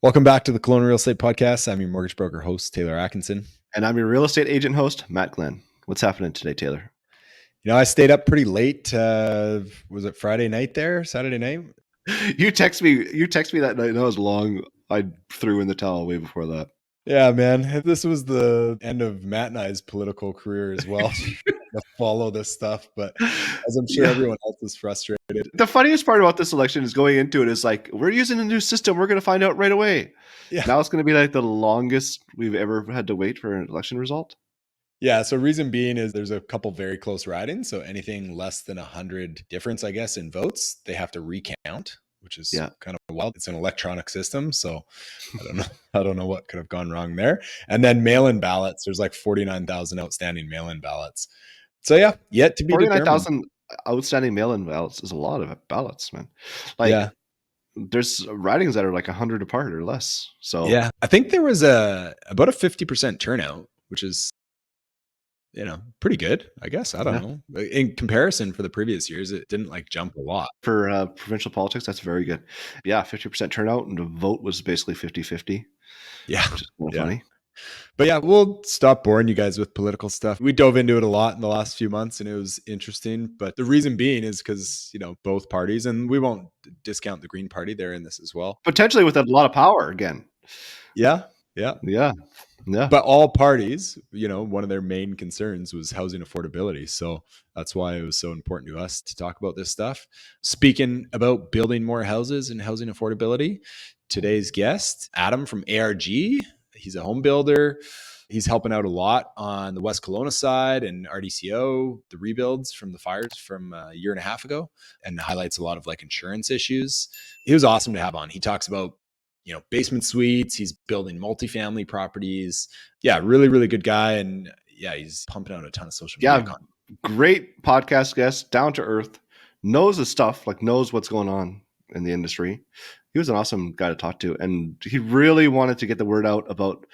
Welcome back to the Kelowna Real Estate Podcast. I'm your mortgage broker host, Taylor Atkinson. And I'm your real estate agent host, Matt Glenn. What's happening today, Taylor? I stayed up pretty late. Was it Friday night there? Saturday night? You text me that night, and I was long. I threw in the towel way before that. Yeah, man. This was the end of Matt and I's political career as well. To follow this stuff, but as I'm sure everyone else is frustrated. The funniest part about this election is going into it is like, we're using a new system. We're going to find out right away. Yeah. Now it's going to be like the longest we've ever had to wait for an election result. Yeah. So reason being is there's a couple very close ridings. So anything less than 100 difference, I guess, in votes, they have to recount, which is kind of wild. It's an electronic system. So I don't know what could have gone wrong there. And then mail-in ballots, there's like 49,000 outstanding mail-in ballots. So yeah, yet to be 49,000 outstanding mail-in ballots is a lot of ballots, man. There's ridings that are like 100 apart or less. So yeah, I think there was about a 50% turnout, which is pretty good, I guess. I don't know. In comparison for the previous years, it didn't jump a lot. For provincial politics, that's very good. Yeah, 50% turnout, and the vote was basically 50-50. Yeah, which is kind of funny. But yeah, we'll stop boring you guys with political stuff. We dove into it a lot in the last few months and it was interesting. But the reason being is because, both parties, and we won't discount the Green Party, they're in this as well. Potentially with a lot of power again. Yeah. But all parties, one of their main concerns was housing affordability. So that's why it was so important to us to talk about this stuff. Speaking about building more houses and housing affordability, today's guest, Adam from ARG. He's a home builder. He's helping out a lot on the West Kelowna side and RDCO, the rebuilds from the fires from a year and a half ago, and highlights a lot of insurance issues. He was awesome to have on. He talks about, basement suites. He's building multifamily properties. Yeah, really, really good guy. And yeah, he's pumping out a ton of social media content. Great podcast guest, down to earth, knows his stuff, knows what's going on in the industry. He was an awesome guy to talk to, and he really wanted to get the word out about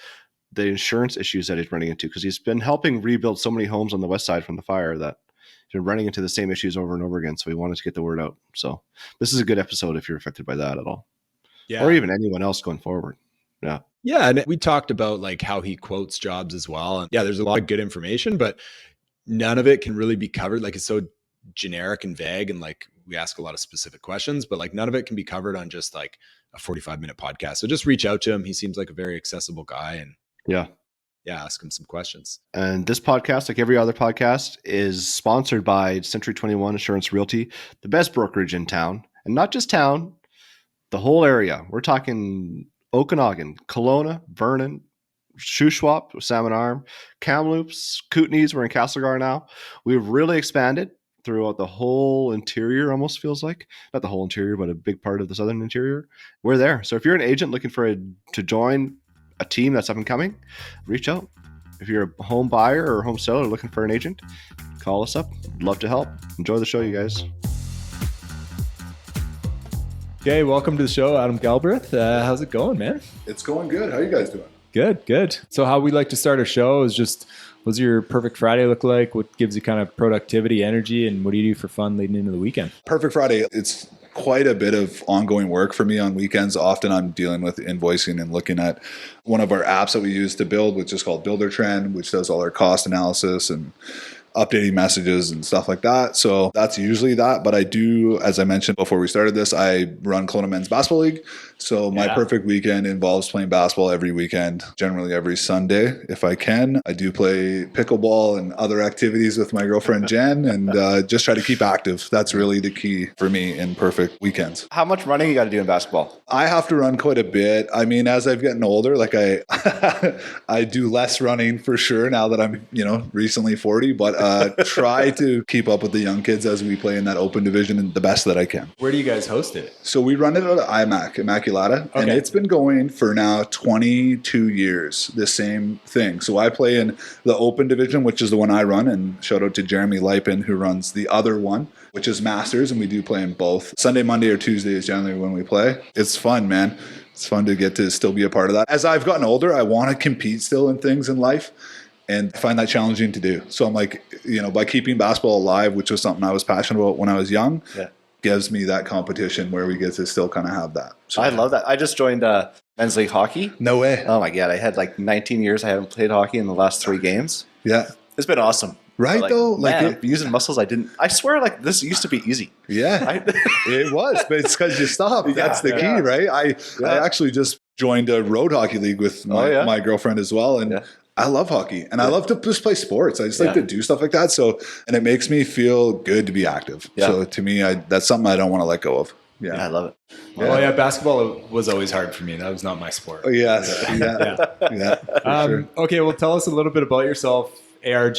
the insurance issues that he's running into, because he's been helping rebuild so many homes on the west side from the fire that he's been running into the same issues over and over again. So he wanted to get the word out. So this is a good episode if you're affected by that at all. Yeah. Or even anyone else going forward. Yeah. Yeah. And we talked about how he quotes jobs as well. And yeah, there's a lot of good information, but none of it can really be covered. It's so generic and vague, and we ask a lot of specific questions, but none of it can be covered on just a 45-minute podcast. So just reach out to him. He seems like a very accessible guy, and ask him some questions. And this podcast, like every other podcast, is sponsored by Century 21 Assurance Realty, the best brokerage in town, and not just town, the whole area. We're talking Okanagan, Kelowna, Vernon, Shuswap, Salmon Arm, Kamloops, Kootenays. We're in Castlegar now. We've really expanded throughout the whole interior, almost feels like. Not the whole interior, but a big part of the southern interior. We're there. So if you're an agent looking to join a team that's up and coming, reach out. If you're a home buyer or home seller looking for an agent, call us up. Love to help. Enjoy the show, you guys. Okay, welcome to the show, Adam Galbraith. How's it going, man? It's going good. How are you guys doing? Good. So how we like to start a show is just, what's your perfect Friday look like? What gives you kind of productivity, energy, and what do you do for fun leading into the weekend? Perfect Friday. It's quite a bit of ongoing work for me on weekends. Often I'm dealing with invoicing and looking at one of our apps that we use to build, which is called Buildertrend, which does all our cost analysis and updating messages and stuff like that. So that's usually that. But I do, as I mentioned before we started this, I run Kelowna Men's Basketball League. So my perfect weekend involves playing basketball every weekend, generally every Sunday if I can. I do play pickleball and other activities with my girlfriend Jen, and just try to keep active. That's really the key for me in perfect weekends. How much running you got to do in basketball? I have to run quite a bit. I mean, as I've gotten older, I do less running for sure now that I'm, recently 40, but try to keep up with the young kids as we play in that open division and the best that I can. Where do you guys host it? So we run it at Immaculata, and it's been going for now 22 years, the same thing. So I play in the open division, which is the one I run, and shout out to Jeremy Lipin, who runs the other one, which is Masters, and we do play in both. Sunday, Monday, or Tuesday is generally when we play. It's fun, man. It's fun to get to still be a part of that. As I've gotten older, I want to compete still in things in life, and I find that challenging to do. So I'm by keeping basketball alive, which was something I was passionate about when I was young, gives me that competition where we get to still kind of have that. So I love that. I just joined Men's league hockey? No way. Oh my God. I had like 19 years. I haven't played hockey in the last 3 games. Yeah. It's been awesome. Right, But, though? Man, using muscles, I swear like this used to be easy. Yeah, it was, but it's because you stopped. That's the key, right? I actually just joined a road hockey league with my girlfriend as well. And I love hockey and I love to just play sports. I just like to do stuff like that. So, and it makes me feel good to be active. Yeah. So to me, that's something I don't want to let go of. Yeah, I love it. Yeah. Oh yeah, basketball was always hard for me. That was not my sport. Oh, yes. Yeah. Sure. Okay, well, tell us a little bit about yourself. ARG,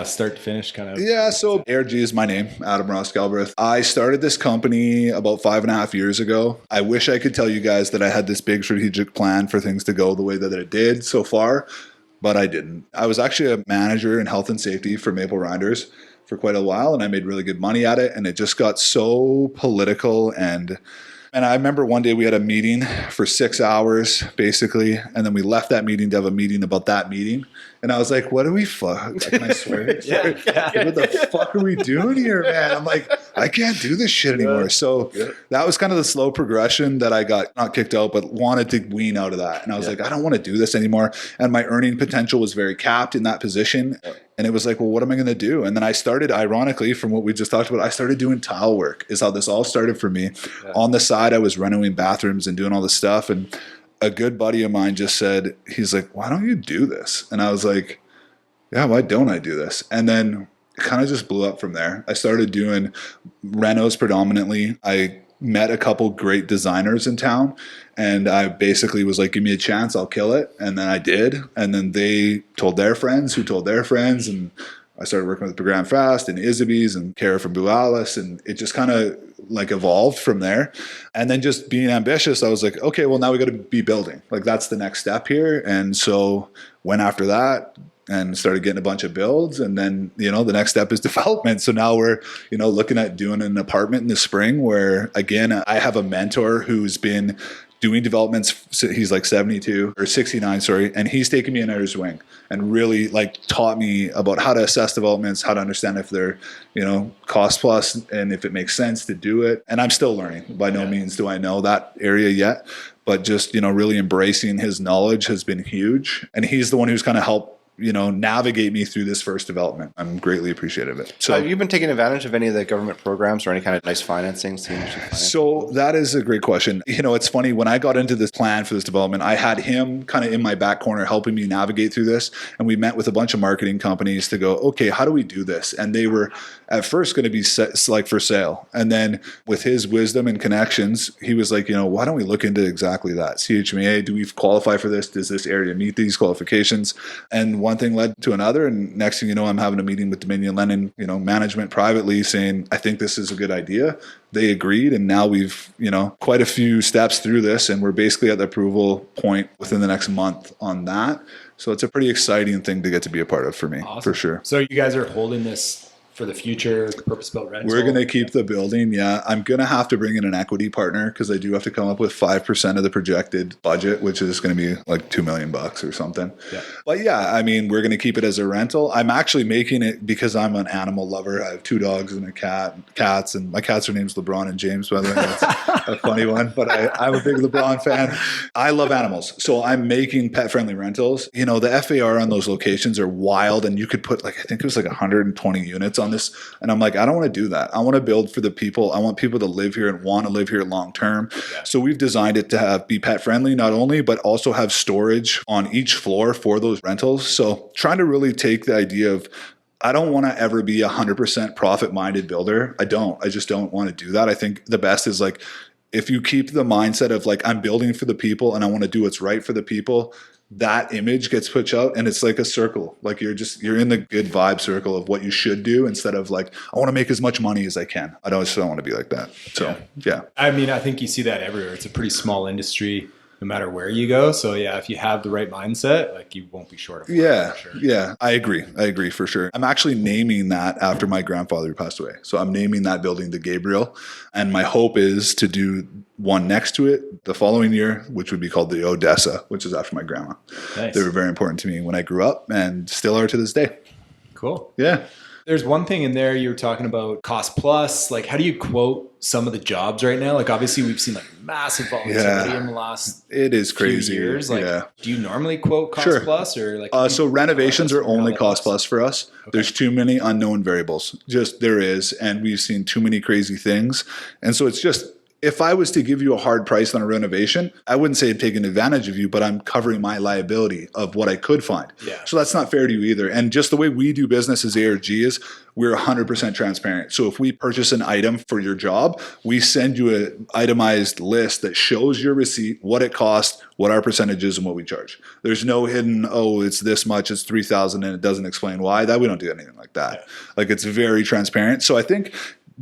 start to finish kind of. Yeah, so ARG is my name, Adam Ross Galbraith. I started this company about 5.5 years ago. I wish I could tell you guys that I had this big strategic plan for things to go the way that it did so far, but I didn't. I was actually a manager in health and safety for Maple Rinders for quite a while, and I made really good money at it, and it just got so political. And I remember one day we had a meeting for 6 hours, basically, and then we left that meeting to have a meeting about that meeting. And I was like, what are we can I swear? What the fuck are we doing here, man? I'm like, I can't do this shit anymore. So that was kind of the slow progression that I got, not kicked out, but wanted to wean out of that. And I was like, I don't want to do this anymore. And my earning potential was very capped in that position. And it was like, well, what am I going to do? And then I started, ironically, from what we just talked about, I started doing tile work is how this all started for me. On the side, I was renovating bathrooms and doing all this stuff. And a good buddy of mine just said, he's like, why don't you do this? And I was like, yeah, why don't I do this? And then it kind of just blew up from there. I started doing Renos predominantly. I met a couple great designers in town, and I basically was like, give me a chance, I'll kill it. And then I did. And then they told their friends who told their friends, and I started working with Program Fast and Isabees and Kara from Bualis, and it just kind of like evolved from there. And then just being ambitious, I was like, okay, well, now we got to be building. Like that's the next step here. And so went after that and started getting a bunch of builds. And then, the next step is development. So now we're, looking at doing an apartment in the spring where, again, I have a mentor who's been doing developments. He's like 72 or 69, sorry. And he's taken me under his wing and really like taught me about how to assess developments, how to understand if they're, cost plus and if it makes sense to do it. And I'm still learning. By no means do I know that area yet, but just, really embracing his knowledge has been huge. And he's the one who's kind of helped, navigate me through this first development. I'm greatly appreciative of it. So have you been taking advantage of any of the government programs or any kind of nice financing? So that is a great question. It's funny, when I got into this plan for this development, I had him kind of in my back corner helping me navigate through this. And we met with a bunch of marketing companies to go, okay, how do we do this? And they were at first going to be like for sale. And then with his wisdom and connections, he was like, why don't we look into exactly that? CHMA, do we qualify for this? Does this area meet these qualifications? And one thing led to another. And next thing you know, I'm having a meeting with Dominion Lennon, management privately saying, I think this is a good idea. They agreed. And now we've, quite a few steps through this. And we're basically at the approval point within the next month on that. So it's a pretty exciting thing to get to be a part of for me, for sure. So you guys are holding this for the future, purpose-built rental? We're going to keep the building, yeah. I'm going to have to bring in an equity partner because I do have to come up with 5% of the projected budget, which is going to be like $2 million or something. Yeah. But yeah, we're going to keep it as a rental. I'm actually making it because I'm an animal lover. I have 2 dogs and a cats, and my cats are names LeBron and James, by the way. That's a funny one, but I'm a big LeBron fan. I love animals. So I'm making pet-friendly rentals. The FAR on those locations are wild, and you could put I think it was 120 units on this. And I'm like, I don't want to do that. I want to build for the people. I want people to live here and want to live here long term. Yeah. So we've designed it to be pet friendly, not only, but also have storage on each floor for those rentals. So trying to really take the idea of, I don't want to ever be 100% profit minded builder. I just don't want to do that. I think the best is if you keep the mindset of I'm building for the people and I want to do what's right for the people, that image gets pushed out and it's like a circle. You're in the good vibe circle of what you should do instead of I want to make as much money as I can. I don't want to be like that. So yeah. I think you see that everywhere. It's a pretty small industry no matter where you go. So yeah, if you have the right mindset, you won't be short of money. Yeah. For sure. Yeah. I agree for sure. I'm actually naming that after my grandfather who passed away. So I'm naming that building the Gabriel. And my hope is to do one next to it the following year, which would be called the Odessa, which is after my grandma. Nice. They were very important to me when I grew up and still are to this day. Cool. Yeah. There's one thing in there you were talking about cost plus. Like, how do you quote some of the jobs right now? Like, obviously we've seen like massive volatility in the last it is crazy few years. Like, do you normally quote cost plus or like? So renovations are only cost plus for us. Okay. There's too many unknown variables. Just there is, and we've seen too many crazy things, and so it's just. If I was to give you a hard price on a renovation, I wouldn't say I'd taken advantage of you, but I'm covering my liability of what I could find. Yeah. So that's not fair to you either. And just the way we do business as ARG is we're 100% transparent. So if we purchase an item for your job, we send you an itemized list that shows your receipt, what it costs, what our percentage is, and what we charge. There's no hidden, it's this much, it's $3,000, and it doesn't explain why. That we don't do anything like that. Yeah. Like it's very transparent. So I think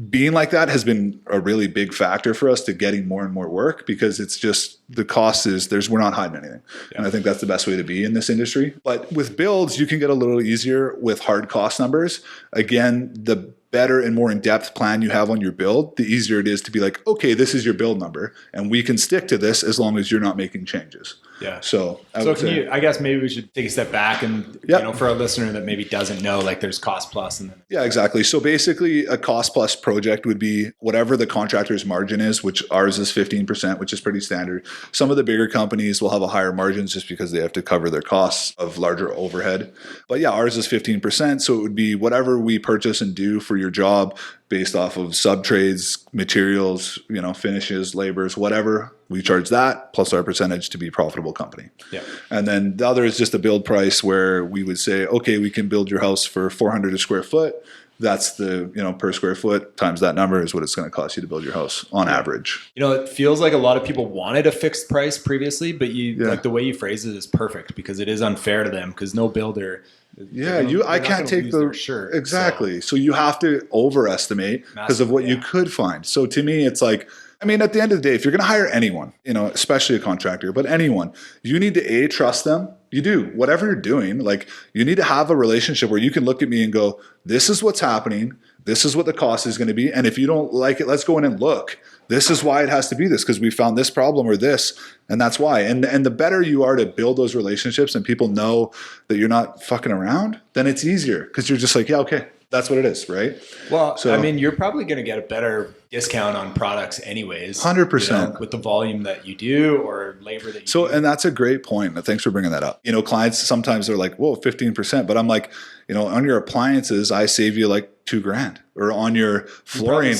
being like that has been a really big factor for us to getting more and more work, because it's just the cost is we're not hiding anything. Yeah. And I think that's the best way to be in this industry. But with builds, you can get a little easier with hard cost numbers. Again, the better and more in-depth plan you have on your build, the easier it is to be like, okay, this is your build number and we can stick to this as long as you're not making changes. Yeah. So I guess maybe we should take a step back and, for a listener that maybe doesn't know, like there's cost plus and then. Yeah, exactly. So basically a cost plus project would be whatever the contractor's margin is, which ours is 15%, which is pretty standard. Some of the bigger companies will have a higher margins just because they have to cover their costs of larger overhead. But yeah, ours is 15%. So it would be whatever we purchase and do for your job based off of sub trades, materials, finishes, labors, whatever. We charge that plus our percentage to be a profitable company. Yeah. And then the other is just a build price where we would say, okay, we can build your house for 400 a square foot. That's the, per square foot times that number is what it's going to cost you to build your house on average. It feels like a lot of people wanted a fixed price previously, but like the way you phrase it is perfect because it is unfair to them because no builder. I can't take the shirt. Exactly. So you have to overestimate because of what you could find. So to me, it's like, at the end of the day, if you're going to hire anyone, especially a contractor, but anyone, you need to trust them. You do whatever you're doing. Like you need to have a relationship where you can look at me and go, this is what's happening. This is what the cost is going to be. And if you don't like it, let's go in and look. This is why it has to be this because we found this problem or this, and that's why. And the better you are to build those relationships and people know that you're not fucking around, then it's easier because you're just like, yeah, okay, that's what it is, right? Well, so, you're probably going to get a better discount on products anyways. 100%. With the volume that you do or labor that you do. So, and that's a great point. Thanks for bringing that up. Clients sometimes are like, whoa, 15%. But I'm like, on your appliances, I save you like $2,000 or on your flooring.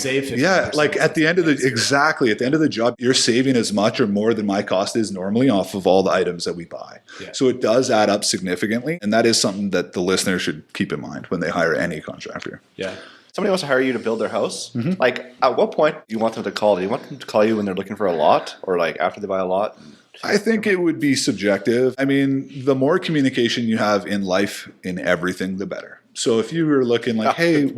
Like at the end of the job, you're saving as much or more than my cost is normally off of all the items that we buy. Yeah. So it does add up significantly. And that is something that the listener should keep in mind when they hire any contractor. Yeah. Somebody wants to hire you to build their house. Mm-hmm. Like at what point do you want them to call? Do you want them to call you when they're looking for a lot or like after they buy a lot? I think it would be subjective. The more communication you have in life, in everything, the better. So if you were looking like, hey,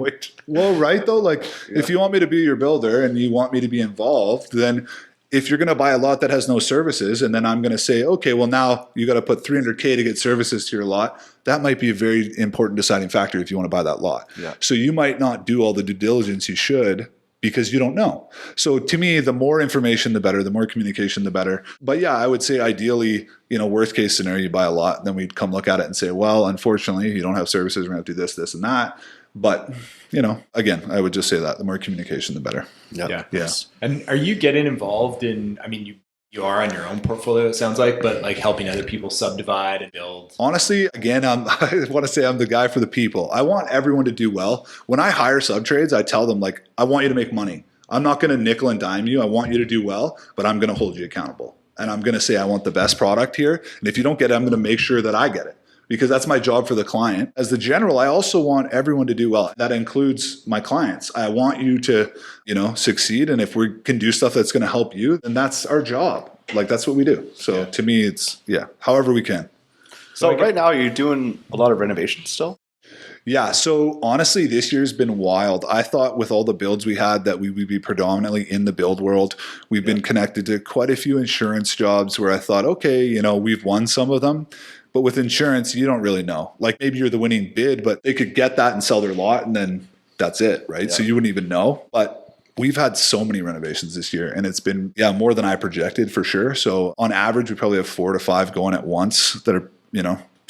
well, right though, like if you want me to be your builder and you want me to be involved, then if you're going to buy a lot that has no services and then I'm going to say, okay, well now you got to put $300K to get services to your lot. That might be a very important deciding factor if you want to buy that lot. Yeah. So you might not do all the due diligence you should because you don't know. So to me, the more information, the better, the more communication, the better. But yeah, I would say ideally, worst case scenario, you buy a lot, then we'd come look at it and say, well, unfortunately, you don't have services. We're going to have to do this, this, and that. But, again, I would just say that the more communication, the better. Yeah. And are you getting involved in, you are on your own portfolio, it sounds like, but like helping other people subdivide and build? Honestly, again, I want to say I'm the guy for the people. I want everyone to do well. When I hire sub-trades, I tell them like, I want you to make money. I'm not going to nickel and dime you. I want you to do well, but I'm going to hold you accountable. And I'm going to say, I want the best product here. And if you don't get it, I'm going to make sure that I get it. Because that's my job for the client. As the general, I also want everyone to do well. That includes my clients. I want you to, succeed. And if we can do stuff that's going to help you, then that's our job. Like that's what we do. So to me, it's, however we can. So right now, you're doing a lot of renovations still? Yeah. So honestly, this year's been wild. I thought with all the builds we had that we would be predominantly in the build world. We've been connected to quite a few insurance jobs where I thought, okay, we've won some of them. But with insurance, you don't really know. Like maybe you're the winning bid, but they could get that and sell their lot and then that's it, right? Yeah. So you wouldn't even know. But we've had so many renovations this year and it's been, more than I projected for sure. So on average, we probably have 4 to 5 going at once that are,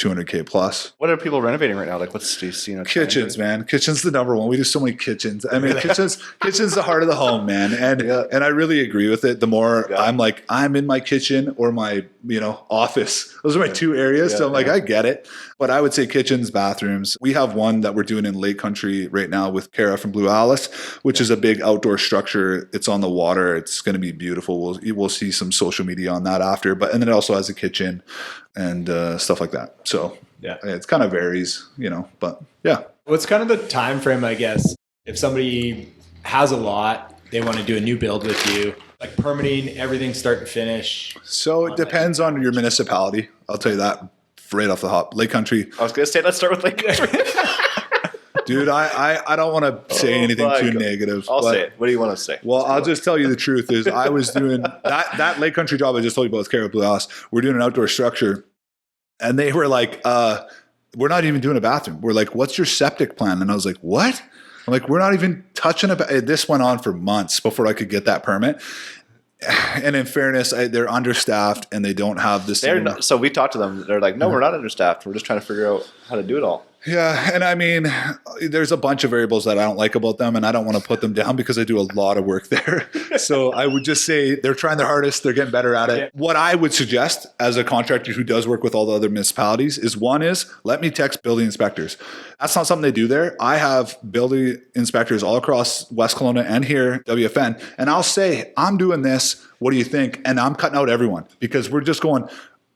200K plus. What are people renovating right now? Like, what's kitchens, man? Kitchen's the number one. We do so many kitchens. I mean, kitchen's the heart of the home, man. And I really agree with it. The more I'm in my kitchen or my office. Those are my two areas. So I'm like, I get it. But I would say kitchens, bathrooms. We have one that we're doing in Lake Country right now with Kara from Blue Alice, which is a big outdoor structure. It's on the water. It's going to be beautiful. We'll see some social media on that after. And then it also has a kitchen and stuff like that. So it's kind of varies, but yeah. What's kind of the time frame, I guess, if somebody has a lot, they want to do a new build with you, like permitting, everything start to finish? So it depends on your municipality. I'll tell you that right off the hop. Lake Country. I was going to say, let's start with Lake Country. Dude, I don't want to say anything too negative. I'll say it. What do you want to say? Well, I'll just tell you the truth is I was doing that Lake Country job I just told you about with Carol Blue House. We're doing an outdoor structure. And they were like, we're not even doing a bathroom. We're like, what's your septic plan? And I was like, what? I'm like, we're not even touching it. This went on for months before I could get that permit. And in fairness, they're understaffed and they don't have the same. So we talked to them. They're like, no, we're not understaffed. We're just trying to figure out how to do it all. Yeah. And I mean, there's a bunch of variables that I don't like about them and I don't want to put them down because I do a lot of work there. So I would just say they're trying their hardest. They're getting better at it. What I would suggest as a contractor who does work with all the other municipalities is let me text building inspectors. That's not something they do there. I have building inspectors all across West Kelowna and here, WFN, and I'll say, I'm doing this. What do you think? And I'm cutting out everyone because we're just going,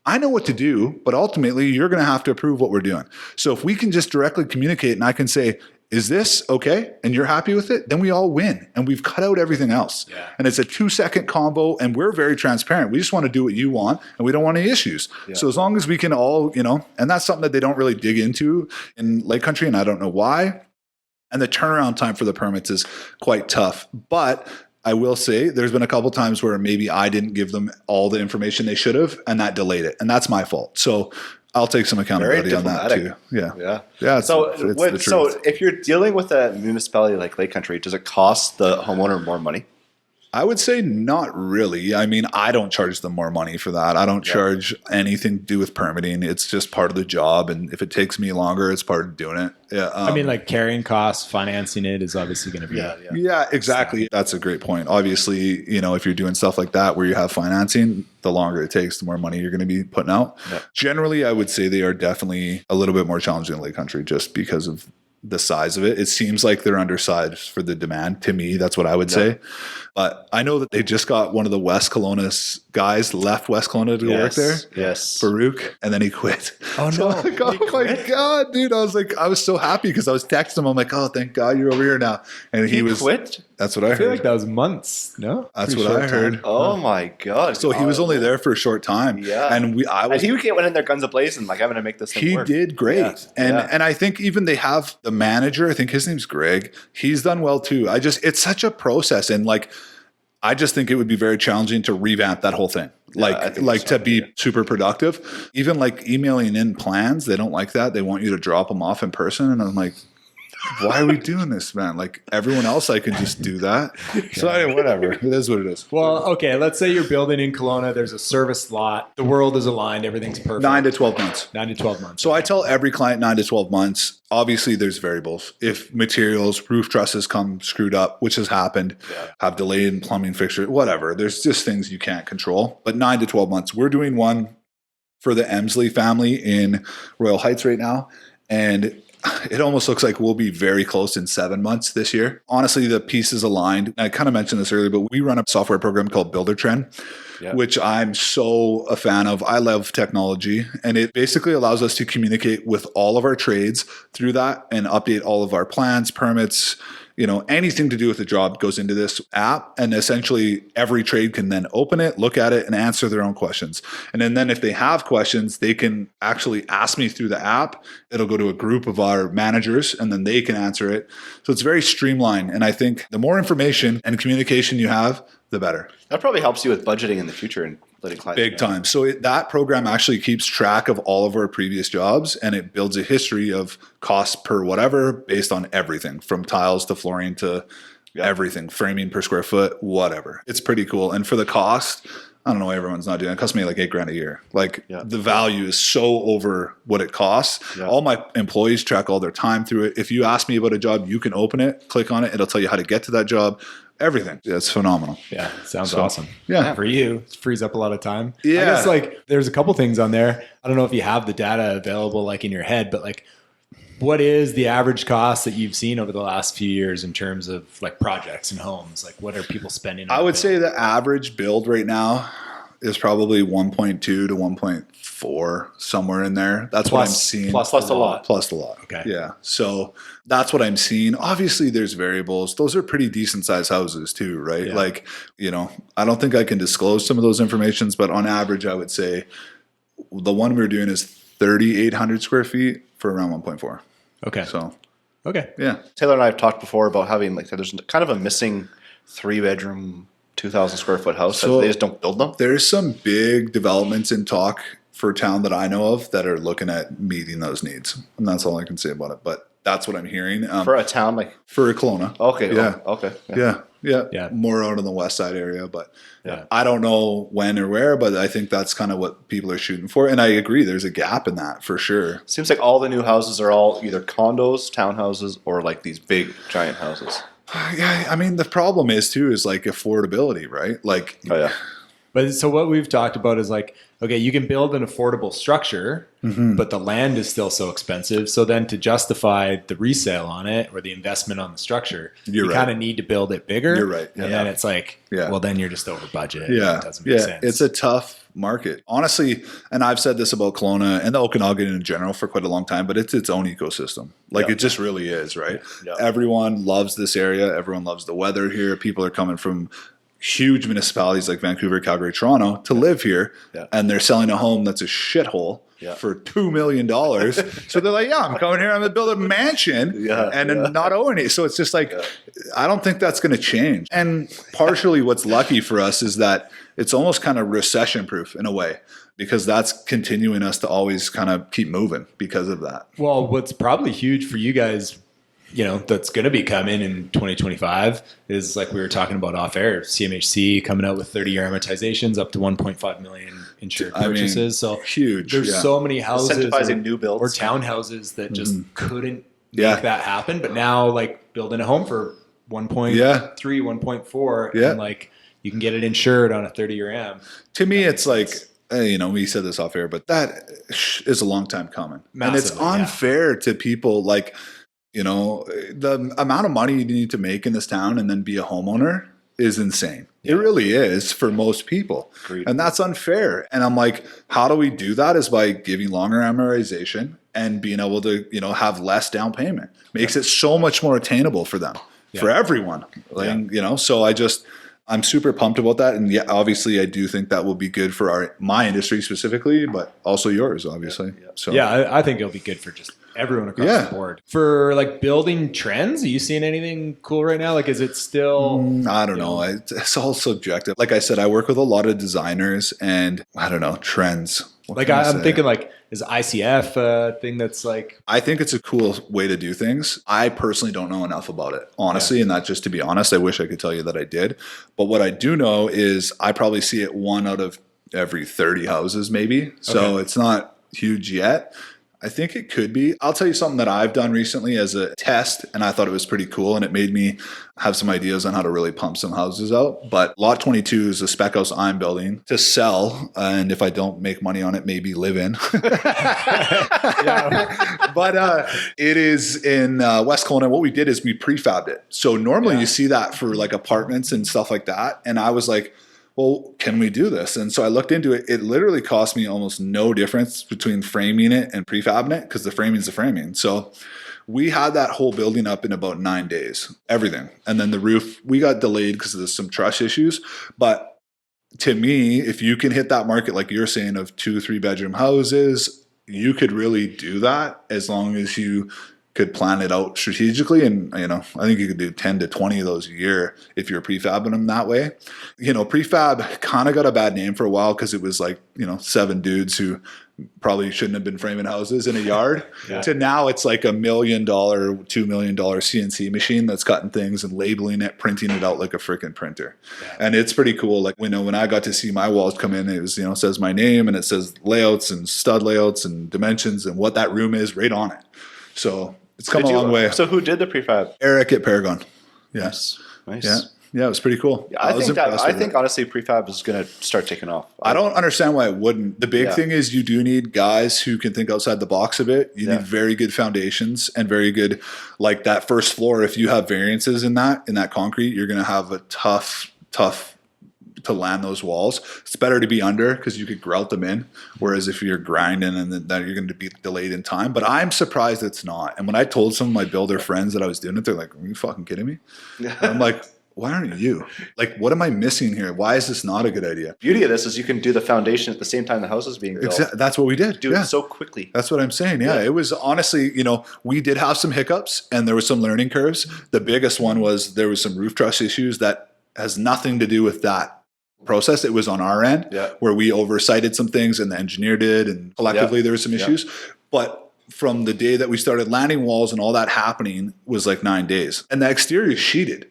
I know what to do, but ultimately you're going to have to approve what we're doing. So if we can just directly communicate and I can say, is this okay? And you're happy with it? Then we all win and we've cut out everything else. Yeah. And it's a 2-second combo and we're very transparent. We just want to do what you want and we don't want any issues. Yeah. So as long as we can all, and that's something that they don't really dig into in Lake Country and I don't know why. And the turnaround time for the permits is quite tough. But I will say there's been a couple times where maybe I didn't give them all the information they should have, and that delayed it. And that's my fault. So I'll take some accountability on that too. Yeah. So if you're dealing with a municipality like Lake Country, does it cost the homeowner more money? I would say not really. I mean, I don't charge them more money for that. I don't charge anything to do with permitting. It's just part of the job. And if it takes me longer, it's part of doing it. Yeah. I mean, like carrying costs, financing it is obviously going to be. Yeah, exactly. That's a great point. Obviously, if you're doing stuff like that where you have financing, the longer it takes, the more money you're going to be putting out. Yeah. Generally, I would say they are definitely a little bit more challenging in Lake Country just because of the size of it. It seems like they're undersized for the demand. To me, that's what I would say. But I know that they just got one of the West Kelowna guys left West Kelowna to work there. Yes. Farouk. And then he quit. Oh, no. Like, oh my God, dude. I was so happy because I was texting him. I'm like, oh, thank God you're over here now. And he quit? That's what I heard. I feel like that was months. No? That's what I heard. Time. Oh my God. So he was only there for a short time. Yeah. And he went in there guns a-blazing, like having to make this thing work. He did great. Yeah. And I think even they have the manager, I think his name's Greg. He's done well too. It's such a process. And I just think it would be very challenging to revamp that whole thing. To be super productive. Even emailing in plans, they don't like that. They want you to drop them off in person. And I'm like, why are we doing this, man? Like everyone else, I can just do that. So anyway, whatever. It is what it is. Well, okay. Let's say you're building in Kelowna. There's a service lot. The world is aligned. Everything's perfect. 9 to 12 months. 9 to 12 months. So I tell every client 9 to 12 months. Obviously, there's variables. If materials, roof trusses come screwed up, which has happened, have delayed in plumbing fixture, whatever. There's just things you can't control. But 9 to 12 months. We're doing one for the Emsley family in Royal Heights right now. And it almost looks like we'll be very close in 7 months this year. Honestly, the pieces aligned. I kind of mentioned this earlier, but we run a software program called Buildertrend, which I'm so a fan of. I love technology, and it basically allows us to communicate with all of our trades through that and update all of our plans, permits, anything to do with the job goes into this app, and essentially every trade can then open it, look at it, and answer their own questions. And then if they have questions, they can actually ask me through the app. It'll go to a group of our managers, and then they can answer it. So it's very streamlined. And I think the more information and communication you have, the better. That probably helps you with budgeting in the future and letting clients big time. So that program actually keeps track of all of our previous jobs, and it builds a history of cost per whatever based on everything from tiles to flooring to everything, framing per square foot, whatever. It's pretty cool. And for the cost, I don't know why everyone's not doing it. It costs me like $8,000 a year. Like the value is so over what it costs. All my employees track all their time through it. If you ask me about a job, you can open it, click on it. It'll tell you how to get to that job. Everything. Yeah, it's phenomenal. Yeah. Sounds awesome. Yeah. For you, it frees up a lot of time. Yeah. I guess like there's a couple things on there. I don't know if you have the data available like in your head, but like what is the average cost that you've seen over the last few years in terms of like projects and homes? Like what are people spending on? I would say the average build right now is probably 1.2 to 1.4, somewhere in there. That's what I'm seeing. Plus the lot. Plus the lot. Okay. Yeah. So that's what I'm seeing. Obviously there's variables. Those are pretty decent sized houses too, right? Like, I don't think I can disclose some of those informations, but on average, I would say the one we're doing is 3,800 square feet for around 1.4. Okay. So, okay. Yeah. Taylor and I have talked before about having like, there's kind of a missing 3-bedroom, 2,000 square foot house. So they just don't build them. There's some big developments in talk for town that I know of that are looking at meeting those needs. And that's all I can say about it. But that's what I'm hearing. For a town like? For Kelowna. Okay. Yeah. Okay. Yeah. More out on the west side area. But yeah, I don't know when or where, but I think that's kind of what people are shooting for. And I agree. There's a gap in that for sure. Seems like all the new houses are all either condos, townhouses, or like these big giant houses. Yeah. I mean, the problem is too, is like affordability, right? Like, But so what we've talked about is like, okay, you can build an affordable structure, but the land is still so expensive. So then to justify the resale on it or the investment on the structure, you kind of need to build it bigger. You're right. And then it's like, well, then you're just over budget. Yeah. It doesn't make sense. It's a tough market. Honestly, and I've said this about Kelowna and the Okanagan in general for quite a long time, but it's its own ecosystem. Like it just really is, right? Yeah. Everyone loves this area. Everyone loves the weather here. People are coming from huge municipalities like Vancouver, Calgary, Toronto to live here, and they're selling a home that's a shithole for $2 million. So they're like, I'm coming here, I'm going to build a mansion and not own it. So it's just like, I don't think that's going to change. And partially what's lucky for us is that it's almost kind of recession proof in a way, because that's continuing us to always kind of keep moving because of that. Well, what's probably huge for you guys, that's going to be coming in 2025 is like we were talking about off air, CMHC coming out with 30-year amortizations up to 1.5 million insured purchases. So huge. There's so many houses incentivizing new builds or townhouses that just couldn't make that happen. But now like building a home for 1.3, 1.4, and like you can get it insured on a 30-year am. To me, it's like, we said this off air, but that is a long time coming. Massively, and it's unfair to people like, the amount of money you need to make in this town and then be a homeowner is insane. It really is for most people. Agreed. And that's unfair. And I'm like, how do we do that is by giving longer amortization and being able to, have less down payment. Makes it so much more attainable for them, for everyone. Like, so I'm super pumped about that. And obviously I do think that will be good for my industry specifically, but also yours, obviously. So I think it'll be good for just everyone across the board. For like building trends, are you seeing anything cool right now? Like, is it still? I don't know. It's all subjective. Like I said, I work with a lot of designers and I don't know, trends. Like I'm thinking like, is ICF a thing that's like? I think it's a cool way to do things. I personally don't know enough about it, honestly. And that's just to be honest. I wish I could tell you that I did. But what I do know is I probably see it 1 out of every 30 houses maybe. So it's not huge yet. I think it could be. I'll tell you something that I've done recently as a test, and I thought it was pretty cool, and it made me have some ideas on how to really pump some houses out. But Lot 22 is a spec house I'm building to sell, and if I don't make money on it, maybe live in. But it is in West Kelowna. What we did is we prefabbed it. So normally you see that for like apartments and stuff like that, and I was like, well, can we do this? And so I looked into it. It literally cost me almost no difference between framing it and prefabbing it because the framing's the framing. So we had that whole building up in about 9 days, everything. And then the roof, we got delayed because of some truss issues. But to me, if you can hit that market, like you're saying, of 2-3 bedroom houses, you could really do that as long as you could plan it out strategically. And, I think you could do 10 to 20 of those a year if you're prefabbing them that way. Prefab kind of got a bad name for a while because it was like, 7 dudes who probably shouldn't have been framing houses in a yard. To now it's like $1 million, $2 million CNC machine that's cutting things and labeling it, printing it out like a freaking printer. And it's pretty cool. Like, when I got to see my walls come in, it was, says my name and it says layouts and stud layouts and dimensions and what that room is right on it. So it's come a long way. So who did the prefab? Eric at Paragon. Yes. Nice. Yeah. Yeah, it was pretty cool. Yeah, I think honestly prefab is going to start taking off. I don't understand why it wouldn't. The big thing is you do need guys who can think outside the box a bit. You need very good foundations and very good, like that first floor. If you have variances in that concrete, you're going to have a tough to land those walls. It's better to be under because you could grout them in. Whereas if you're grinding and then you're going to be delayed in time. But I'm surprised it's not. And when I told some of my builder friends that I was doing it, they're like, "Are you fucking kidding me?" And I'm like, why aren't you? Like, what am I missing here? Why is this not a good idea? Beauty of this is you can do the foundation at the same time the house is being built. Exactly. That's what we did. Do it so quickly. That's what I'm saying. Yeah. It was honestly, we did have some hiccups and there was some learning curves. The biggest one was there was some roof truss issues that has nothing to do with that process. It was on our end where we oversighted some things and the engineer did, and collectively there were some issues. But from the day that we started landing walls and all that happening was like 9 days. And the exterior is sheeted.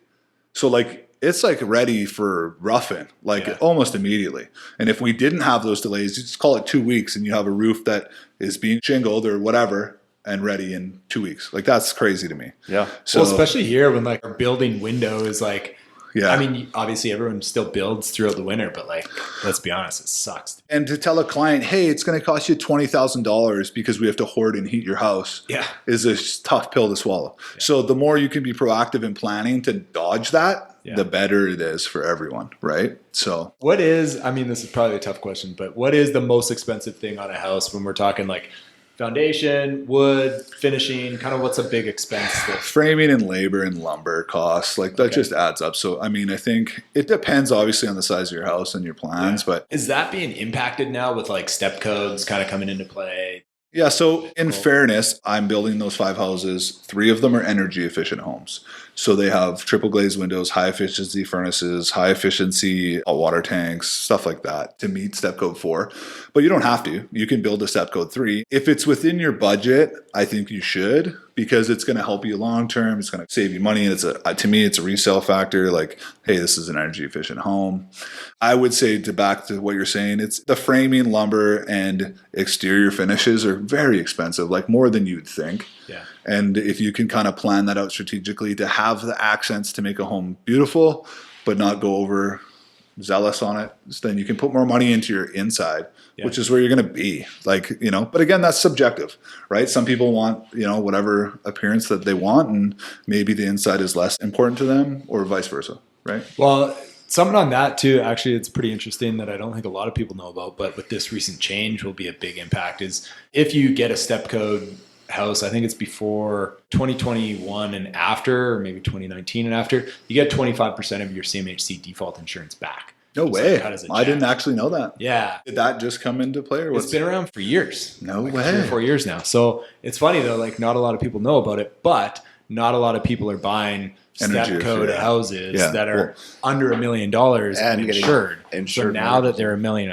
So like it's like ready for roughing, like almost immediately. And if we didn't have those delays, you just call it 2 weeks and you have a roof that is being shingled or whatever and ready in 2 weeks. Like that's crazy to me. Yeah. So especially here when like our building window is like, I mean, obviously everyone still builds throughout the winter, but like, let's be honest, it sucks. And to tell a client, hey, it's going to cost you $20,000 because we have to hoard and heat your house is a tough pill to swallow. Yeah. So the more you can be proactive in planning to dodge that, the better it is for everyone, right? So this is probably a tough question, but what is the most expensive thing on a house when we're talking like foundation, wood, finishing, kind of what's a big expense? Framing and labor and lumber costs, like that just adds up. So, I mean, I think it depends obviously on the size of your house and your plans, but is that being impacted now with like step codes kind of coming into play? Yeah. So in fairness, I'm building those 5 houses. 3 of them are energy efficient homes. So they have triple glazed windows, high efficiency furnaces, high efficiency hot water tanks, stuff like that to meet step code 4. But you don't have to. You can build a step code 3. If it's within your budget, I think you should, because it's going to help you long term. It's going to save you money. And to me, it's a resale factor. Like, hey, this is an energy efficient home. I would say, back to what you're saying, it's the framing, lumber, and exterior finishes are very expensive, like more than you'd think. Yeah. And if you can kind of plan that out strategically to have the accents to make a home beautiful, but not go over zealous on it, then you can put more money into your inside, which is where you're going to be. Like, but again, that's subjective, right? Some people want, whatever appearance that they want, and maybe the inside is less important to them, or vice versa, right? Well, something on that too, actually, it's pretty interesting that I don't think a lot of people know about, but with this recent change will be a big impact is if you get a step code house, I think it's before 2021 and after, or maybe 2019 and after, you get 25% of your CMHC default insurance back. No way. I didn't actually know that. Yeah. Did that just come into play? Or it's been around for years. No way. 3 or 4 years now. So it's funny though, like not a lot of people know about it, but not a lot of people are buying step code houses that are under $1 million and insured. So now that they're $1.5 million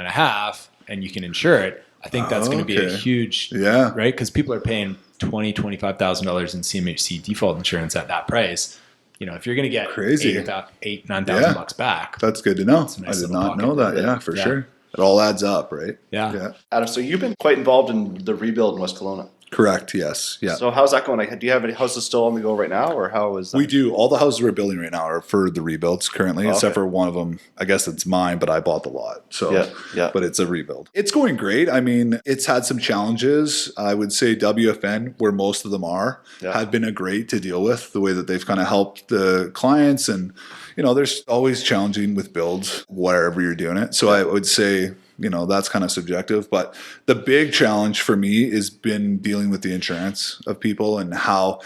and you can insure it, I think that's going to be a huge, right? Because people are paying $20,000, $25,000 in CMHC default insurance at that price. If you're going to get $9,000 back, that's good to know. I did not know that. Yeah, for sure. It all adds up, right? Yeah. Adam, so you've been quite involved in the rebuild in West Kelowna. Correct. Yes. Yeah. So how's that going? Do you have any houses still on the go right now, or how is that? We do. All the houses we're building right now are for the rebuilds currently, except for one of them. I guess it's mine, but I bought the lot. So, but it's a rebuild. It's going great. I mean, it's had some challenges. I would say WFN, where most of them are, have been a great to deal with. The way that they've kind of helped the clients, and there's always challenging with builds wherever you're doing it. So I would say, that's kind of subjective, but the big challenge for me has been dealing with the insurance of people, and how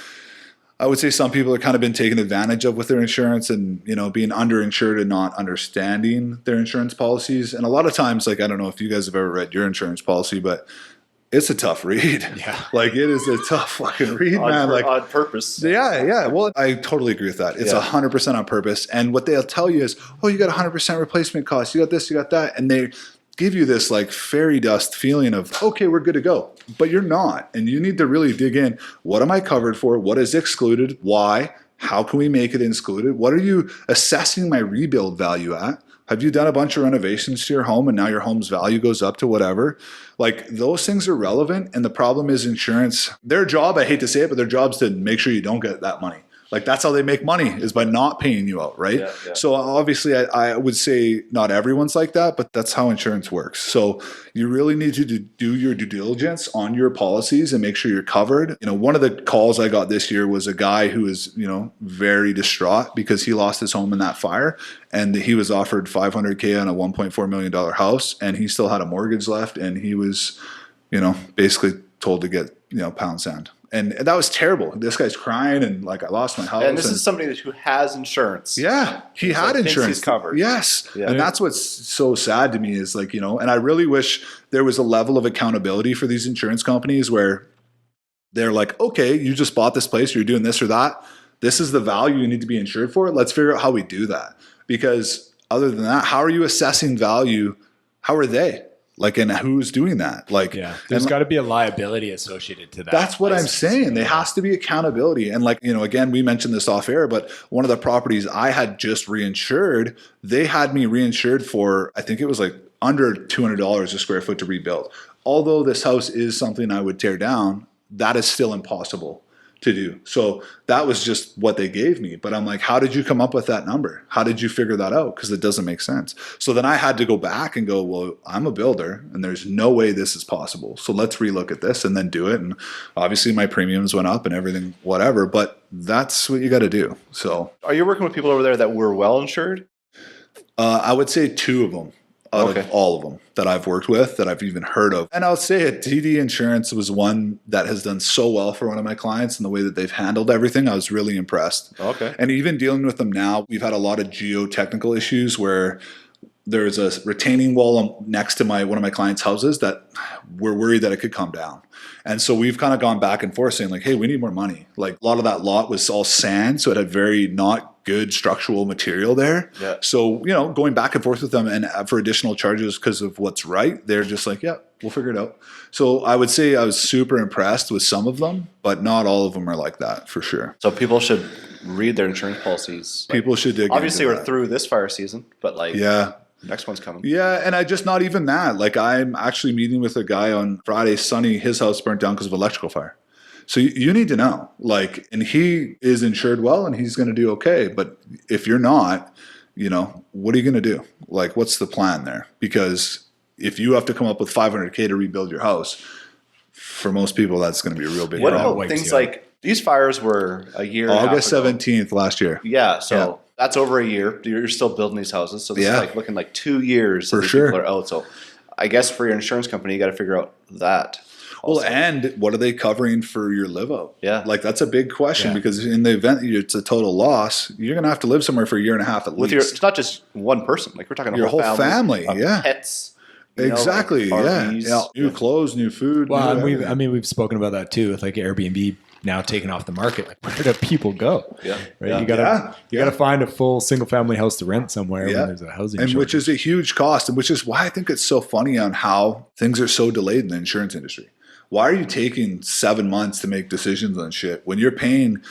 I would say some people are kind of been taken advantage of with their insurance, and, being underinsured and not understanding their insurance policies. And a lot of times, like, I don't know if you guys have ever read your insurance policy, but it's a tough read. Yeah. Like it is a tough fucking read, man. Like on purpose. Yeah. Well, I totally agree with that. It's 100% on purpose. And what they'll tell you is, oh, you got 100% replacement cost. You got this, you got that. And they give you this like fairy dust feeling of, okay, we're good to go. But you're not. And you need to really dig in. What am I covered for? What is excluded? Why? How can we make it excluded? What are you assessing my rebuild value at? Have you done a bunch of renovations to your home and now your home's value goes up to whatever? Like those things are relevant. And the problem is insurance, their job, I hate to say it, but their job is to make sure you don't get that money. Like that's how they make money, is by not paying you out, right? Yeah. So obviously I would say not everyone's like that, but that's how insurance works. So you really need to do your due diligence on your policies and make sure you're covered. You know, one of the calls I got this year was a guy who was, you know, very distraught because he lost his home in that fire, and he was offered $500K on a $1.4 million house, and he still had a mortgage left, and he was, you know, basically told to get, you know, pound sand. And that was terrible. This guy's crying and like, I lost my house. And this is somebody who has insurance. Yeah. He had insurance. He's covered. Yes. Yeah. And that's what's so sad to me is like, you know, and I really wish there was a level of accountability for these insurance companies where they're like, okay, you just bought this place, you're doing this or that. This is the value you need to be insured for. Let's figure out how we do that. Because other than that, how are you assessing value? How are they? Like, and who's doing that? Like, there's got to be a liability associated to that. That's what I'm saying. There has to be accountability. And like, you know, again, we mentioned this off air, but one of the properties I had just reinsured, they had me reinsured for, I think it was like under $200 a square foot to rebuild. Although this house is something I would tear down, that is still impossible to do. So that was just what they gave me. But I'm like, how did you come up with that number? How did you figure that out? Because it doesn't make sense. So then I had to go back and go, well, I'm a builder and there's no way this is possible. So let's relook at this and then do it. And obviously my premiums went up and everything, whatever, but that's what you got to do. So are you working with people over there that were well insured? I would say 2 of them. Out of all of them that I've worked with, that I've even heard of. And I'll say it, TD Insurance was one that has done so well for one of my clients, and the way that they've handled everything, I was really impressed. Okay. And even dealing with them now, we've had a lot of geotechnical issues where there's a retaining wall next to one of my clients' houses that we're worried that it could come down. And so we've kind of gone back and forth saying like, hey, we need more money. Like a lot of that lot was all sand, so it had very not good structural material there. Yeah. So, you know, going back and forth with them and for additional charges because of what's right, they're just like, yeah, we'll figure it out. So I would say I was super impressed with some of them, but not all of them are like that for sure. So people should read their insurance policies. People should dig obviously into we're through this fire season, but like next one's coming. Yeah, and I just not even that. Like I'm actually meeting with a guy on Friday. Sunny, his house burnt down because of electrical fire. So you need to know, like, and he is insured well and he's going to do okay. But if you're not, you know, what are you going to do? Like, what's the plan there? Because if you have to come up with $500K to rebuild your house, for most people, that's going to be a real big What problem. about things like these fires were a year August 17th last year. Yeah. So that's over a year. You're still building these houses. So this is like looking like 2 years. For sure. People are out. So I guess for your insurance company, you got to figure out that. Also. Well, and what are they covering for your live out? Yeah. Like that's a big question because in the event that it's a total loss, you're going to have to live somewhere for a year and a half at least. It's not just one person. Like we're talking your whole family. Pets. Exactly. New clothes, new food. Well, we've spoken about that too with like Airbnb now taken off the market. Like where do people go? Yeah. Right. Yeah. You gotta find a full single family house to rent somewhere when there's a housing shortage. Which is a huge cost, and which is why I think it's so funny on how things are so delayed in the insurance industry. Why are you taking 7 months to make decisions on shit when you're paying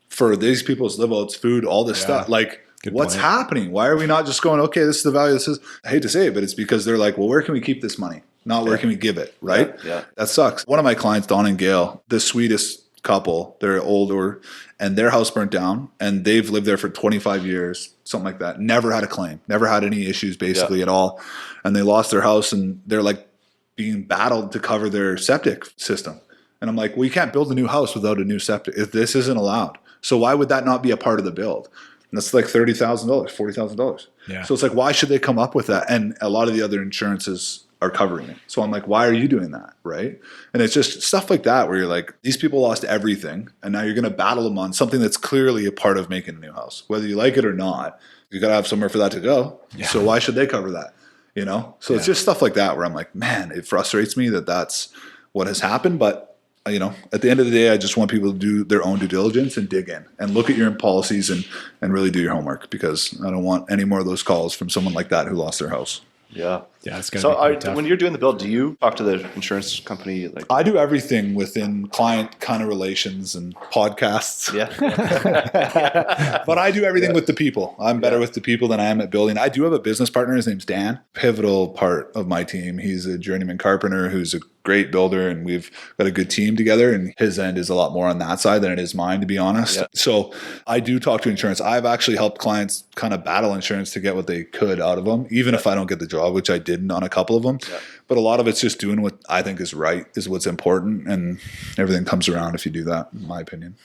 for these people's live outs, food, all this stuff? Like, what's happening? Why are we not just going, okay, this is the value, this is, I hate to say it, but it's because they're like, well, where can we keep this money? Not where can we give it, right? Yeah. That sucks. One of my clients, Don and Gail, the sweetest couple, they're older, and their house burnt down, and they've lived there for 25 years, something like that. Never had a claim, never had any issues basically at all. And they lost their house, and they're like, being battled to cover their septic system. And I'm like, well, you can't build a new house without a new septic. If this isn't allowed. So why would that not be a part of the build? And that's like $30,000, $40,000. Yeah. So it's like, why should they come up with that? And a lot of the other insurances are covering it. So I'm like, why are you doing that? Right. And it's just stuff like that where you're like, these people lost everything. And now you're going to battle them on something that's clearly a part of making a new house. Whether you like it or not, you got to have somewhere for that to go. Yeah. So why should they cover that? You know, so it's just stuff like that where I'm like, man, it frustrates me that that's what has happened. But at the end of the day, I just want people to do their own due diligence and dig in and look at your policies and really do your homework, because I don't want any more of those calls from someone like that who lost their house. Yeah. Yeah, it's going so to be quite tough. When you're doing the build, do you talk to the insurance company? Like, I do everything within client kind of relations and podcasts. Yeah. But I do everything with the people. I'm better with the people than I am at building. I do have a business partner. His name's Dan. Pivotal part of my team. He's a journeyman carpenter who's a great builder, and we've got a good team together, and his end is a lot more on that side than it is mine, to be honest. Yeah. So I do talk to insurance. I've actually helped clients kind of battle insurance to get what they could out of them, even if I don't get the job, which I didn't on a couple of them. Yeah. But a lot of it's just doing what I think is right, is what's important, and everything comes around if you do that, in my opinion.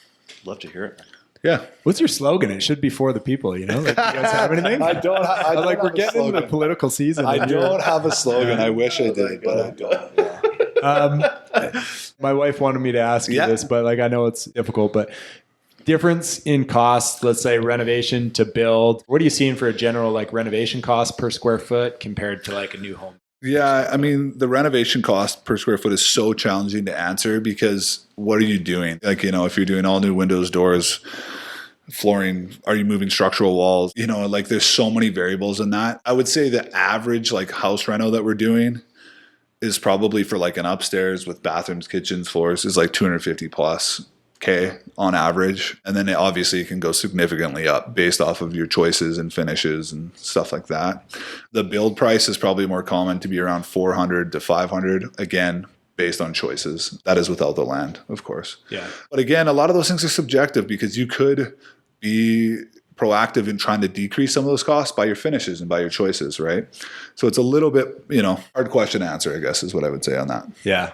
Love to hear it. Yeah. What's your slogan? It should be for the people, Like, you guys have anything? I don't like, we're getting into the political season. I don't have a slogan. I wish I did, but I don't. Yeah. My wife wanted me to ask you this, but I know it's difficult, but difference in cost, let's say renovation to build. What are you seeing for a general renovation cost per square foot compared to a new home? Yeah, I mean, the renovation cost per square foot is so challenging to answer, because what are you doing? If you're doing all new windows, doors, flooring, are you moving structural walls? There's so many variables in that. I would say the average house reno that we're doing is probably for an upstairs with bathrooms, kitchens, floors is 250 plus K on average. And then obviously it can go significantly up based off of your choices and finishes and stuff like that. The build price is probably more common to be around 400 to 500, again, based on choices. That is without the land, of course. Yeah. But again, a lot of those things are subjective, because you could be proactive in trying to decrease some of those costs by your finishes and by your choices, right? So it's a little bit, hard question to answer, I guess, is what I would say on that. Yeah.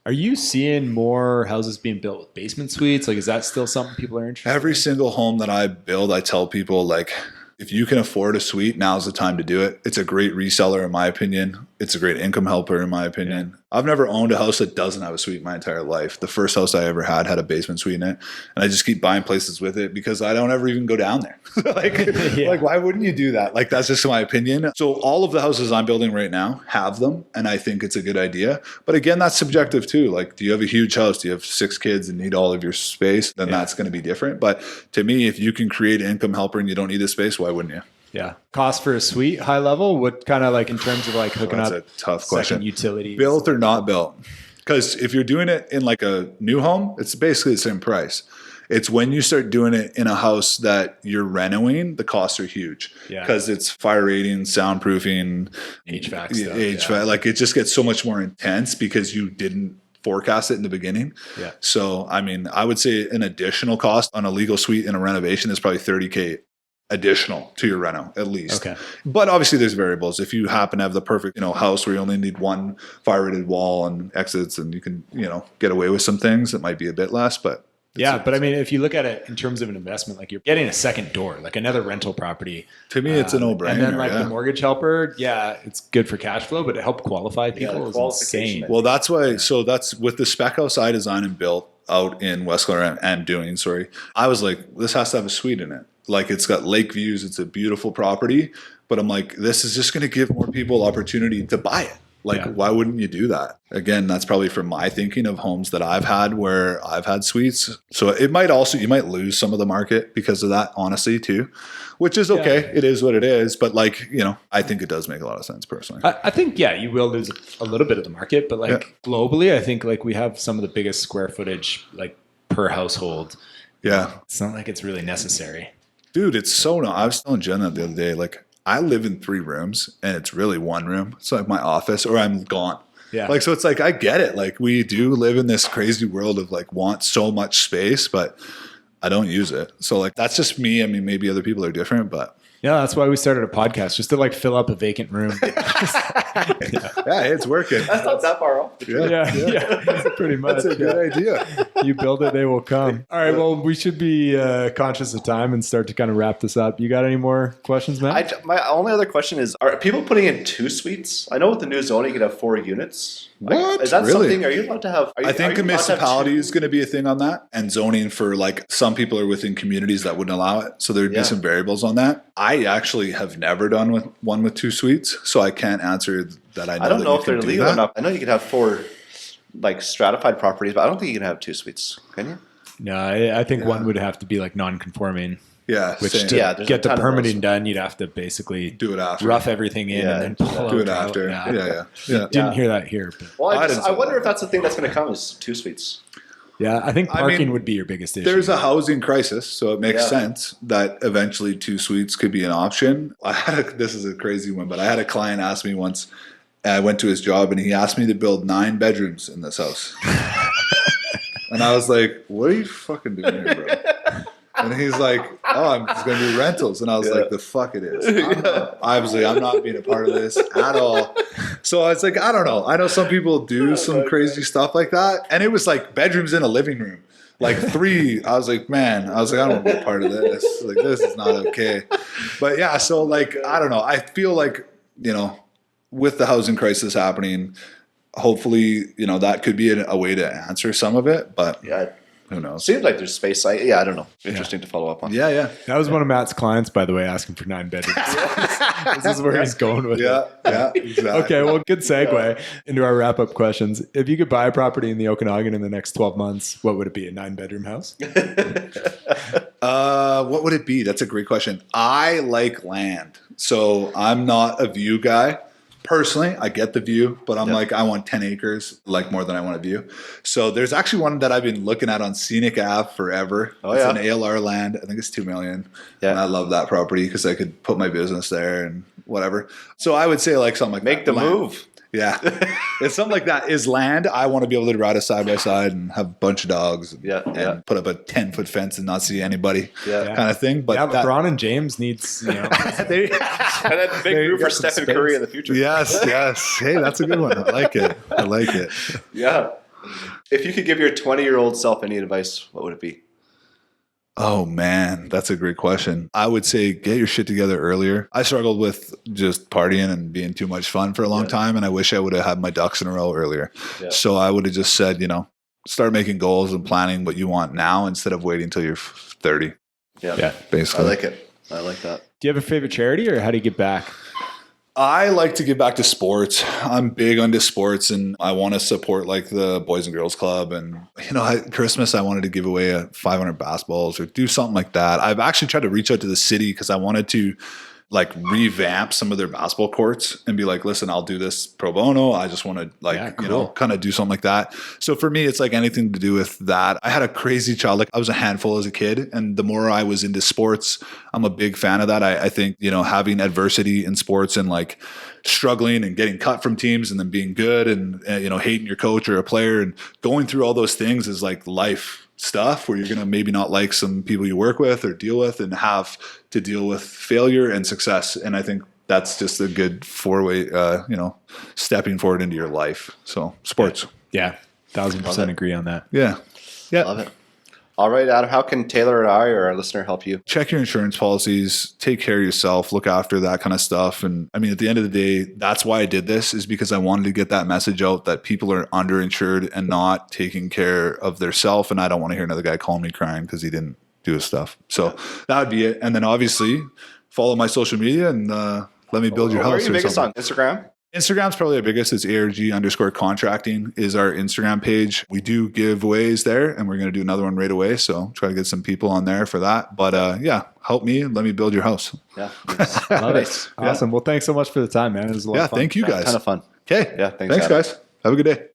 Are you seeing more houses being built with basement suites? Is that still something people are interested in? Every single home that I build, I tell people, if you can afford a suite, now's the time to do it. It's a great reseller, in my opinion. It's a great income helper, in my opinion. Yeah. I've never owned a house that doesn't have a suite my entire life. The first house I ever had a basement suite in it. And I just keep buying places with it because I don't ever even go down there. Why wouldn't you do that? That's just my opinion. So all of the houses I'm building right now have them. And I think it's a good idea. But again, that's subjective too. Do you have a huge house? Do you have 6 kids and need all of your space? Then that's going to be different. But to me, if you can create an income helper and you don't need the space, why wouldn't you? Yeah. Cost for a suite, high level? What kind of in terms of hooking up? That's a tough question. Utilities. Built or not built? Because if you're doing it in a new home, it's basically the same price. It's when you start doing it in a house that you're renovating, the costs are huge. Yeah. Because it's fire rating, soundproofing, HVAC stuff. HVAC. It just gets so much more intense because you didn't forecast it in the beginning. Yeah. So, I would say an additional cost on a legal suite in a renovation is probably $30K additional to your reno, at least. Okay. But obviously there's variables. If you happen to have the perfect, house where you only need one fire rated wall and exits, and you can, get away with some things, it might be a bit less, but but if you look at it in terms of an investment, you're getting a second door, another rental property. To me, it's a no-brainer. And then the mortgage helper, it's good for cash flow, but to help qualify people is insane. Well, that's why. So that's with the spec house I designed and built out in West Kelowna and doing. I was like, this has to have a suite in it. It's got lake views. It's a beautiful property, but I'm like, this is just going to give more people opportunity to buy it. Why wouldn't you do that? Again, that's probably from my thinking of homes that I've had where I've had suites. So it might also, you might lose some of the market because of that, honestly, too, which is okay. Yeah. It is what it is. But I think it does make a lot of sense personally. I think, you will lose a little bit of the market, but globally, I think we have some of the biggest square footage, per household. Yeah. It's not it's really necessary. Dude, it's so I was telling Jen that the other day, I live in 3 rooms and it's really 1 room. It's my office, or I'm gone. Yeah. So it's I get it. We do live in this crazy world of want so much space, but I don't use it. So that's just me. Maybe other people are different, but yeah, that's why we started a podcast, just to fill up a vacant room. It's working. That's not that far off. Yeah, pretty much. That's a good idea. You build it, they will come. All right, well, we should be conscious of time and start to kind of wrap this up. You got any more questions, Matt? My only other question is, are people putting in 2 suites? I know with the new zoning, you can have 4 units. What? Is that really? something? Are you allowed to have? I think a municipality is going to be a thing on that, and zoning for some people are within communities that wouldn't allow it, so there'd be some variables on that. I actually have never done one with 2 suites, so I can't answer that. I don't know if they're legal enough. I know you could have 4 like stratified properties, but I don't think you can have 2 suites, can you? No, I think one would have to be like non-conforming. Yeah, Which same. to there's get a the ton of permitting those. done, you'd have to basically Do it after. rough everything in Yeah, and then pull Do out it the- after. Yeah. Didn't Yeah. hear that here. But Well, I didn't I say wonder that. if that's the thing that's going to come is 2 suites. yeah, I think I parking mean, would be your biggest issue. There's a housing crisis, so it makes Yeah. sense that eventually 2 suites could be an option. This is a crazy one, but I had a client ask me once. I went to his job and he asked me to build 9 bedrooms in this house. And I was like, what are you fucking doing here, bro? And he's like, oh, I'm just going to do rentals. And I was like, the fuck it is. Obviously, I'm not being a part of this at all. So I was like, I don't know. I know some people do some crazy stuff like that. And it was like bedrooms in a living room. Like 3, I was like, man, I don't want to be a part of this. Like, this is not okay. But yeah, so like, I don't know. I feel like, with the housing crisis happening, hopefully, that could be a way to answer some of it. But Yeah. who knows? Seems like there's space. I don't know. Interesting to follow up on. Yeah. That was one of Matt's clients, by the way, asking for 9 bedrooms. This is where he's going with it. Yeah, exactly. Okay, well, good segue into our wrap-up questions. If you could buy a property in the Okanagan in the next 12 months, what would it be? A 9-bedroom house? What would it be? That's a great question. I like land. So I'm not a view guy. Personally, I get the view, but I'm like, I want 10 acres, like more than I want a view. So there's actually one that I've been looking at on Scenic Ave forever. It's an ALR land. I think it's $2 million. Yeah. And I love that property because I could put my business there and whatever. So I would say like something like Make the move. Yeah. If something like that is land, I want to be able to ride a side by side and have a bunch of dogs and put up a 10-foot fence and not see anybody kind of thing. But LeBron and James needs, and then big move for Stephen Curry in the future. Yes. Hey, that's a good one. I like it. Yeah. If you could give your 20-year-old self any advice, what would it be? Oh man, that's a great question. I would say get your shit together earlier. I struggled with just partying and being too much fun for a long time, and I wish I would have had my ducks in a row earlier. Yeah. So I would have just said, start making goals and planning what you want now instead of waiting until you're 30. Yeah, basically. I like it. I like that. Do you have a favorite charity, or how do you give back? I like to give back to sports. I'm big into sports, and I want to support like the Boys and Girls Club. And at Christmas, I wanted to give away 500 basketballs or do something like that. I've actually tried to reach out to the city because I wanted to like revamp some of their basketball courts and be like, listen, I'll do this pro bono. I just want to kind of do something like that. So for me, it's like anything to do with that. I had a crazy child. Like I was a handful as a kid. And the more I was into sports, I'm a big fan of that. I think, having adversity in sports and like struggling and getting cut from teams and then being good and hating your coach or a player and going through all those things is like life stuff where you're going to maybe not like some people you work with or deal with and have to deal with failure and success. And I think that's just a good 4-way, stepping forward into your life. So sports. Yeah. 1,000% agree on that. Yeah. Love it. All right, Adam, how can Taylor and I or our listener help you? Check your insurance policies, take care of yourself, look after that kind of stuff. And I mean, at the end of the day, that's why I did this, is because I wanted to get that message out that people are underinsured and not taking care of their self. And I don't want to hear another guy calling me crying because he didn't do his stuff. So that would be it. And then obviously follow my social media and let me build your house. Where are you biggest on? Instagram? Instagram's probably the biggest. It's ARG_contracting is our Instagram page. We do giveaways there, and we're going to do another one right away. So try to get some people on there for that. But help me. Let me build your house. Yeah. Love it. Awesome. Well, thanks so much for the time, man. It was a lot of fun. Thank you guys. Kind of fun. Okay. Yeah. Thanks guys. Have a good day.